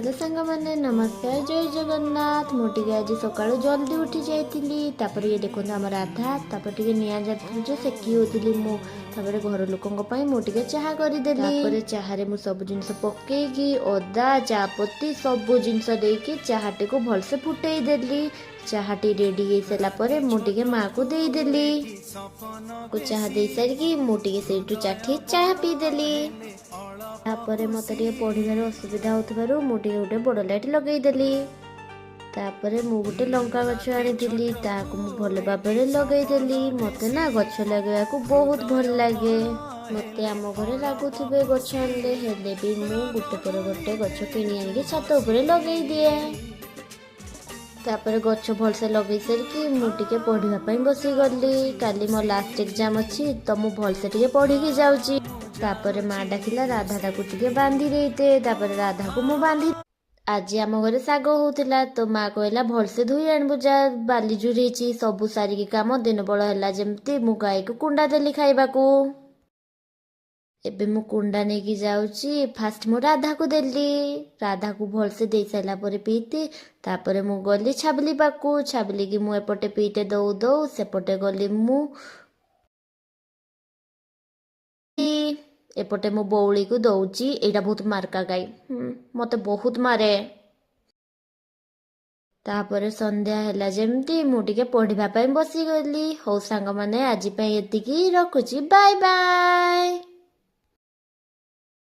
Hello सांग मैंने नमस्कार जय जगन्नाथ मुझे आज सका जल्दी उठी जाइली तापर ये देखो आम राधा तापर निआ जाती सेकी होती मुझे घर लोकों मुझे चाह करदेली चाहे मुझ सब जिन पकईकी अदा चापत्ती सब जिनस देकी चाहटी को भलसे फुटई देली चाहटी रेडी हो सारापर मुझे माँ को देदेली चाह दे सारिकी मुझे से चाठी चाह पीदेली तापर मत पढ़ार असुविधा होथिबारु मुझे गोटे बड़ लाइट लगेदेली तापर मु गोटे लंका गछ आनी ताकू भल भाव लगेदेली मते ना गछ लगे बहुत भल लगे मते आम घरे लगुवे गछ आनले हेले भी मु गोटे पर गोटे गछ किणी आनिक छात उपरे लगे दिए तापर गछ भलसे लगे सारिकी मुझे पढ़ाई बसी गली काली मो लास्ट एग्जाम अच्छी तो मु भलसे टिके पढ़ी जाऊँगी तापर माँ डाकिला राधा टाकू टिके बांधी देते तापर राधा को मु बांधी आज आम घरे साग होता तो माँ कहला भलसे धोई आणबु जा बाली जुरेची सबू सारिकी काम दिन बड़ है जमती मु गाई को कुंडा देली खाइबाकू एबे मु कुंडा नेकी जाऊची फास्ट मु राधा को देली राधा को भलसे दे सारा पर पीते तापर मु गली छाबली पाकू छाबली की मु एपटे पीते दौ दौ सेपटे गली मु एपटे मो बौली को दौची एटा बहुत मार्का गाई मते बहुत मारे तापर संध्या हैला जेमती मु टिके पढ़िबा पई बसी गली हो सांग माने आज पई एतिकी रखुची बाय बाय।